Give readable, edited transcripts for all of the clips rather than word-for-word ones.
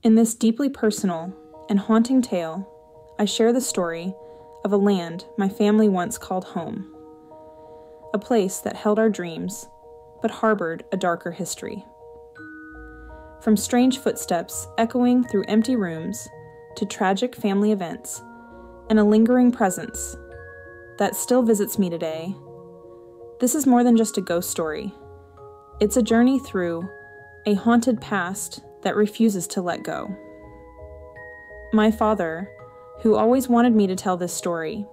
In this deeply personal and haunting tale, I share the story of a land my family once called home, a place that held our dreams, but harbored a darker history. From strange footsteps echoing through empty rooms to tragic family events and a lingering presence that still visits me today, this is more than just a ghost story. It's a journey through a haunted past that refuses to let go. My father, who always wanted me to tell this story,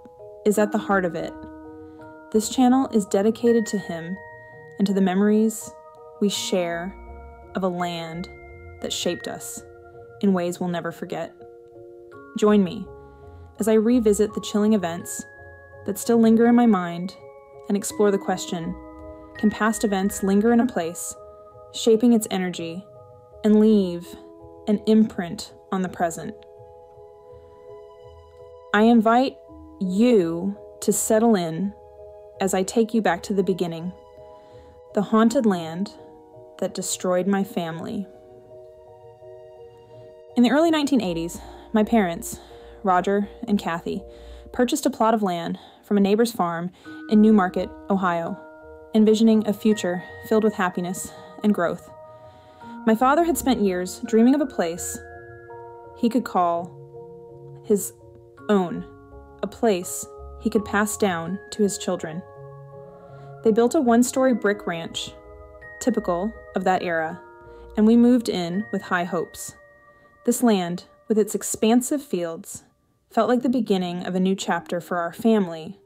is at the heart of it. This channel is dedicated to him and to the memories we share of a land that shaped us in ways we'll never forget. Join me as I revisit the chilling events that still linger in my mind and explore the question, can past events linger in a place, shaping its energy, and leave an imprint on the present? I invite you to settle in as I take you back to the beginning, the haunted land that destroyed my family. In the early 1980s, my parents, Roger and Kathy, purchased a plot of land from a neighbor's farm in Newmarket, Ohio, envisioning a future filled with happiness and growth. My father had spent years dreaming of a place he could call his own, a place he could pass down to his children. They built a one-story brick ranch, typical of that era, and we moved in with high hopes. This land, with its expansive fields, felt like the beginning of a new chapter for our family,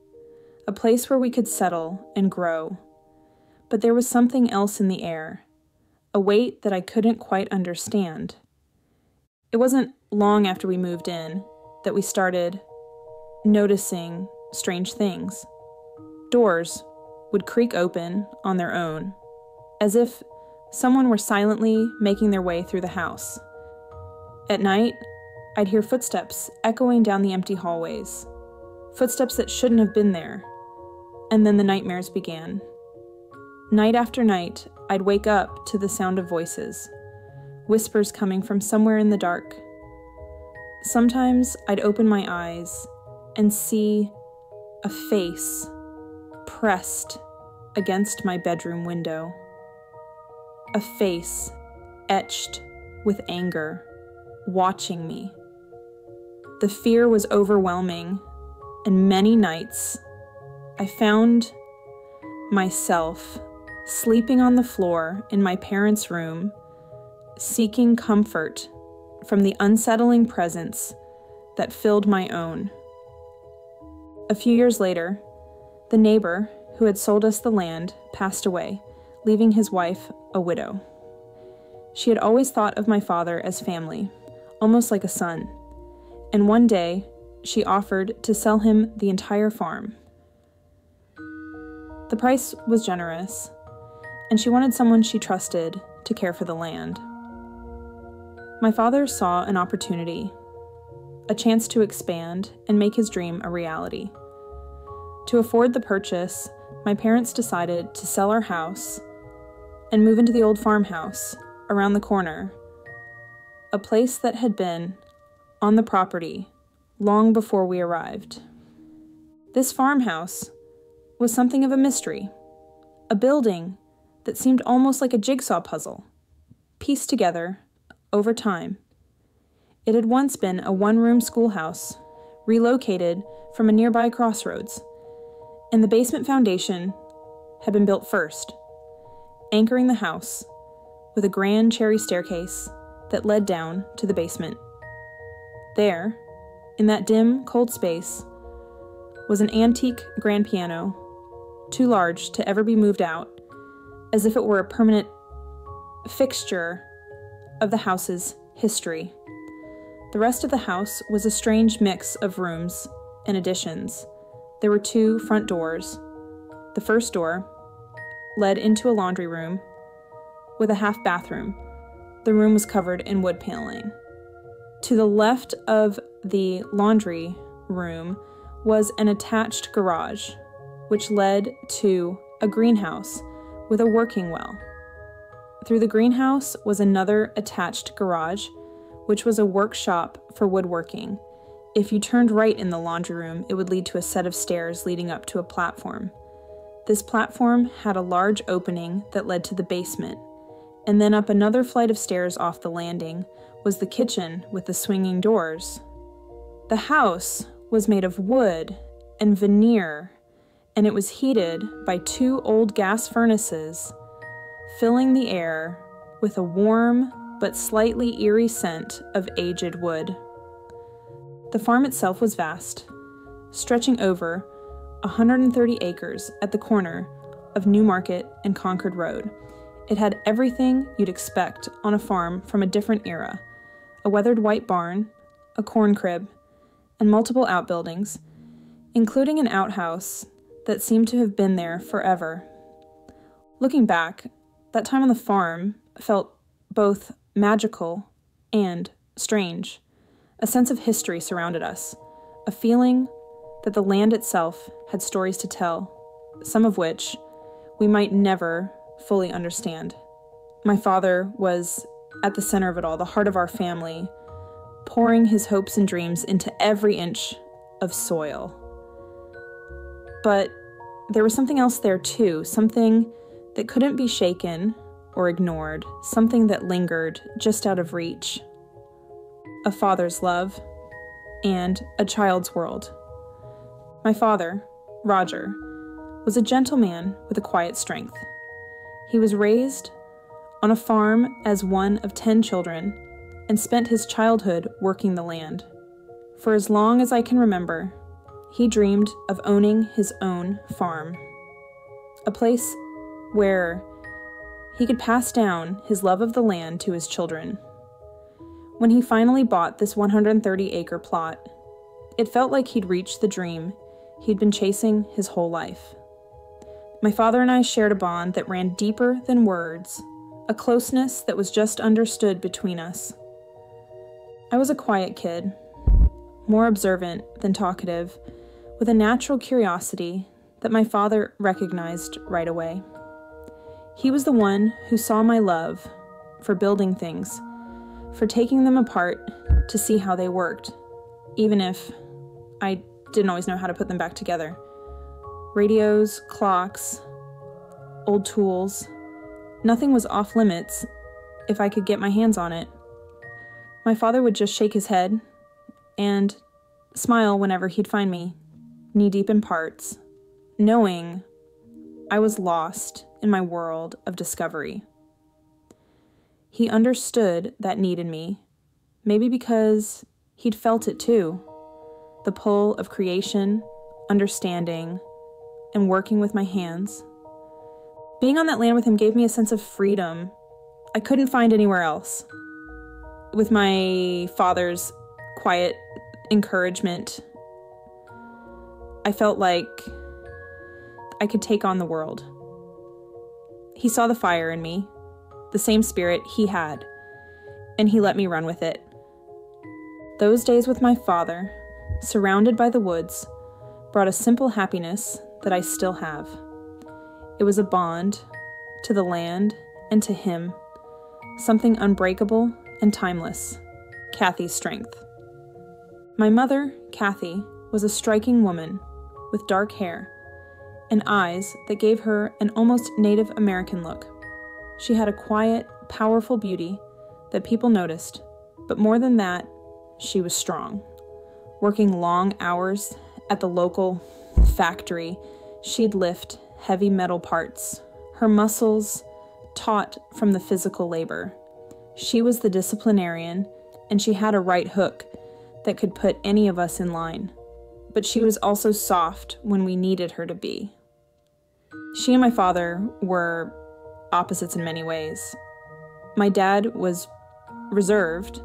a place where we could settle and grow. But there was something else in the air, a weight that I couldn't quite understand. It wasn't long after we moved in that we started noticing strange things. Doors would creak open on their own, as if someone were silently making their way through the house. At night, I'd hear footsteps echoing down the empty hallways, footsteps that shouldn't have been there, and then the nightmares began. Night after night, I'd wake up to the sound of voices, whispers coming from somewhere in the dark. Sometimes I'd open my eyes and see a face pressed against my bedroom window. A face etched with anger, watching me. The fear was overwhelming, and many nights I found myself sleeping on the floor in my parents' room, seeking comfort from the unsettling presence that filled my own. A few years later, the neighbor who had sold us the land passed away, leaving his wife a widow. She had always thought of my father as family, almost like a son, and one day she offered to sell him the entire farm. The price was generous, and she wanted someone she trusted to care for the land. My father saw an opportunity, a chance to expand and make his dream a reality. To afford the purchase, my parents decided to sell our house and move into the old farmhouse around the corner, a place that had been on the property long before we arrived. This farmhouse was something of a mystery, a building that seemed almost like a jigsaw puzzle, pieced together over time. It had once been a one-room schoolhouse, relocated from a nearby crossroads, and the basement foundation had been built first, anchoring the house with a grand cherry staircase that led down to the basement. There, in that dim, cold space, was an antique grand piano, too large to ever be moved out, as if it were a permanent fixture of the house's history. The rest of the house was a strange mix of rooms and additions. There were two front doors. The first door led into a laundry room with a half bathroom. The room was covered in wood paneling. To the left of the laundry room was an attached garage, which led to a greenhouse with a working well. Through the greenhouse was another attached garage which was a workshop for woodworking. If you turned right in the laundry room, it would lead to a set of stairs leading up to a platform. This platform had a large opening that led to the basement, and then up another flight of stairs off the landing was the kitchen with the swinging doors. The house was made of wood and veneer, and it was heated by 2 old gas furnaces, filling the air with a warm but slightly eerie scent of aged wood. The farm itself was vast, stretching over 130 acres at the corner of Newmarket and Concord Road. It had everything you'd expect on a farm from a different era: a weathered white barn, a corn crib, and multiple outbuildings, including an outhouse that seemed to have been there forever. Looking back, that time on the farm felt both magical and strange. A sense of history surrounded us, a feeling that the land itself had stories to tell, some of which we might never fully understand. My father was at the center of it all, the heart of our family, pouring his hopes and dreams into every inch of soil. But there was something else there too, something that couldn't be shaken or ignored, something that lingered just out of reach. A father's love and a child's world. My father, Roger, was a gentle man with a quiet strength. He was raised on a farm as one of 10 children and spent his childhood working the land. For as long as I can remember, he dreamed of owning his own farm, a place where he could pass down his love of the land to his children. When he finally bought this 130-acre plot, it felt like he'd reached the dream he'd been chasing his whole life. My father and I shared a bond that ran deeper than words, a closeness that was just understood between us. I was a quiet kid, more observant than talkative, with a natural curiosity that my father recognized right away. He was the one who saw my love for building things, for taking them apart to see how they worked, even if I didn't always know how to put them back together. Radios, clocks, old tools, nothing was off limits if I could get my hands on it. My father would just shake his head and smile whenever he'd find me, knee-deep in parts, knowing I was lost in my world of discovery. He understood that need in me, maybe because he'd felt it too, the pull of creation, understanding, and working with my hands. Being on that land with him gave me a sense of freedom I couldn't find anywhere else. With my father's quiet encouragement, I felt like I could take on the world. He saw the fire in me, the same spirit he had, and he let me run with it. Those days with my father, surrounded by the woods, brought a simple happiness that I still have. It was a bond to the land and to him, something unbreakable and timeless, Kathy's strength. My mother, Kathy, was a striking woman with dark hair and eyes that gave her an almost Native American look. She had a quiet, powerful beauty that people noticed, but more than that, she was strong. Working long hours at the local factory, she'd lift heavy metal parts, her muscles taut from the physical labor. She was the disciplinarian, and she had a right hook that could put any of us in line. But she was also soft when we needed her to be. She and my father were opposites in many ways. My dad was reserved,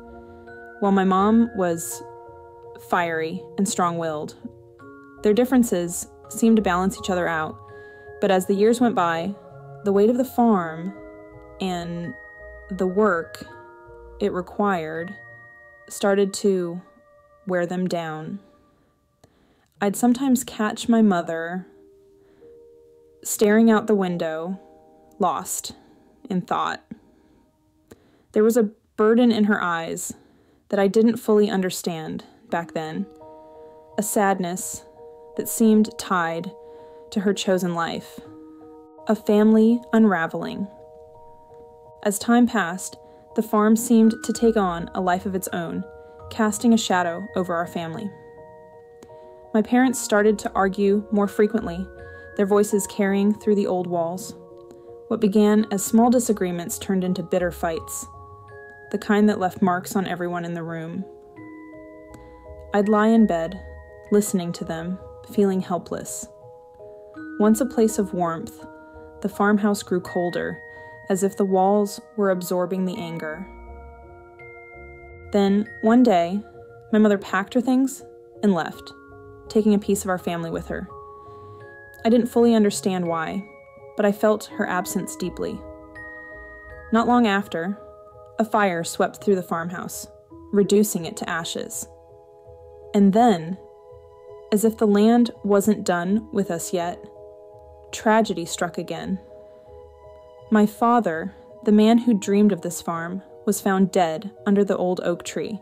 while my mom was fiery and strong-willed. Their differences seemed to balance each other out, but as the years went by, the weight of the farm and the work it required started to wear them down. I'd sometimes catch my mother staring out the window, lost in thought. There was a burden in her eyes that I didn't fully understand back then, a sadness that seemed tied to her chosen life, a family unraveling. As time passed, the farm seemed to take on a life of its own, casting a shadow over our family. My parents started to argue more frequently, their voices carrying through the old walls. What began as small disagreements turned into bitter fights, the kind that left marks on everyone in the room. I'd lie in bed, listening to them, feeling helpless. Once a place of warmth, the farmhouse grew colder, as if the walls were absorbing the anger. Then, one day, my mother packed her things and left, taking a piece of our family with her. I didn't fully understand why, but I felt her absence deeply. Not long after, a fire swept through the farmhouse, reducing it to ashes. And then, as if the land wasn't done with us yet, tragedy struck again. My father, the man who dreamed of this farm, was found dead under the old oak tree,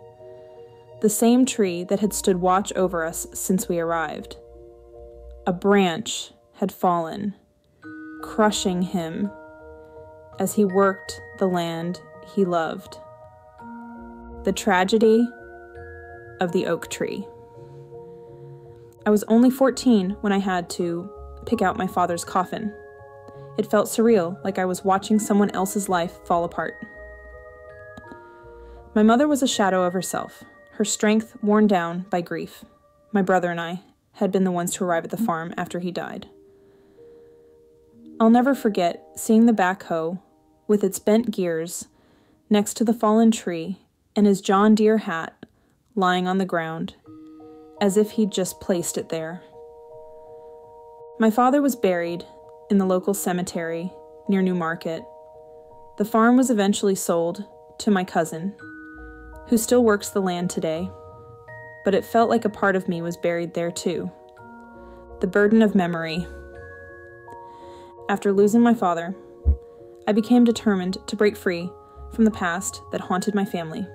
the same tree that had stood watch over us since we arrived. A branch had fallen, crushing him as he worked the land he loved. The tragedy of the oak tree. I was only 14 when I had to pick out my father's coffin. It felt surreal, like I was watching someone else's life fall apart. My mother was a shadow of herself, her strength worn down by grief. My brother and I had been the ones to arrive at the farm after he died. I'll never forget seeing the backhoe with its bent gears next to the fallen tree and his John Deere hat lying on the ground, as if he'd just placed it there. My father was buried in the local cemetery near New Market. The farm was eventually sold to my cousin, who still works the land today, but it felt like a part of me was buried there too. The burden of memory. After losing my father, I became determined to break free from the past that haunted my family.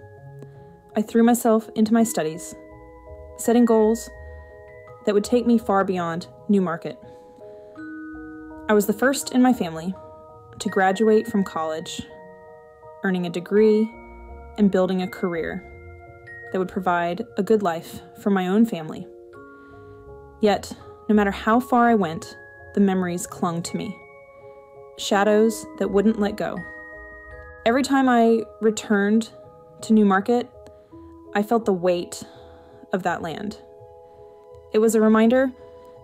I threw myself into my studies, setting goals that would take me far beyond New Market. I was the first in my family to graduate from college, earning a degree and building a career that would provide a good life for my own family. Yet, no matter how far I went, the memories clung to me, shadows that wouldn't let go. Every time I returned to New Market, I felt the weight of that land. It was a reminder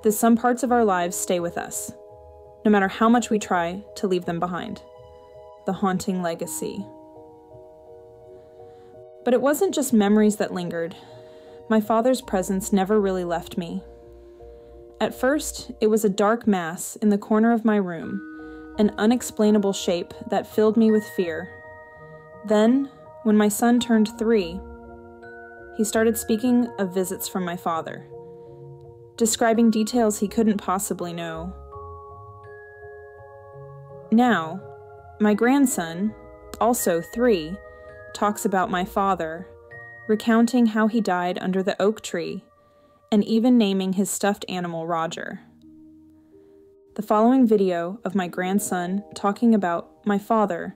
that some parts of our lives stay with us, no matter how much we try to leave them behind. The haunting legacy. But it wasn't just memories that lingered. My father's presence never really left me. At first, it was a dark mass in the corner of my room, an unexplainable shape that filled me with fear. Then, when my son turned 3, he started speaking of visits from my father, describing details he couldn't possibly know. Now, my grandson, also 3, talks about my father, recounting how he died under the oak tree, and even naming his stuffed animal Roger. The following video of my grandson talking about my father,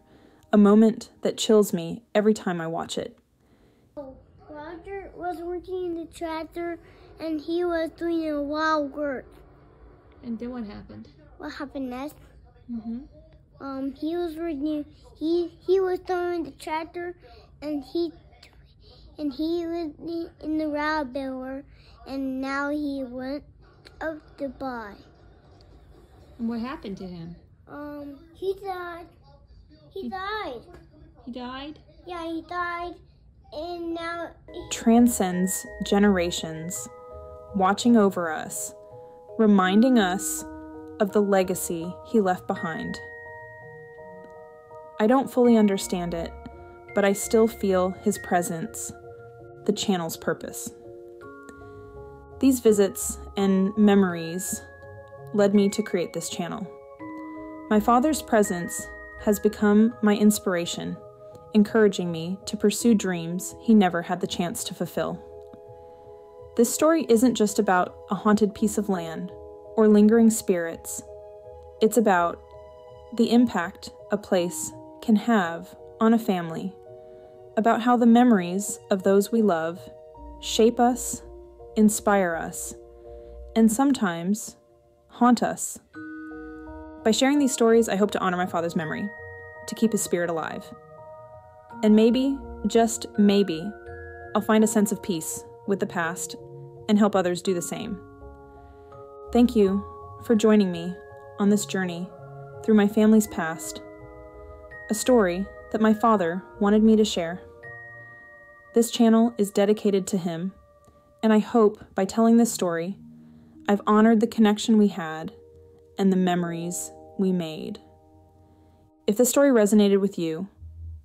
a moment that chills me every time I watch it. Roger was working in the tractor and he was doing a wild work. And then what happened? What happened next? He was working. He was throwing the tractor, and he was in the round biller, and now he went up to buy. And what happened to him? He died. He died. He died? Yeah, he died, and now Transcends generations, watching over us, reminding us of the legacy he left behind. I don't fully understand it, but I still feel his presence, the channel's purpose. These visits and memories led me to create this channel. My father's presence has become my inspiration, encouraging me to pursue dreams he never had the chance to fulfill. This story isn't just about a haunted piece of land or lingering spirits. It's about the impact a place can have on a family, about how the memories of those we love shape us, inspire us, and sometimes haunt us. By sharing these stories, I hope to honor my father's memory, to keep his spirit alive. And maybe, just maybe, I'll find a sense of peace with the past and help others do the same. Thank you for joining me on this journey through my family's past, a story that my father wanted me to share. This channel is dedicated to him, and I hope by telling this story, I've honored the connection we had and the memories we made. If this story resonated with you,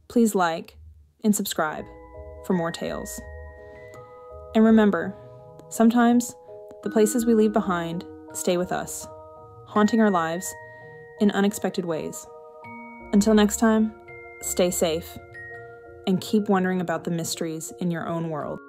please like and subscribe for more tales. And remember, sometimes the places we leave behind stay with us, haunting our lives in unexpected ways. Until next time, stay safe and keep wondering about the mysteries in your own world.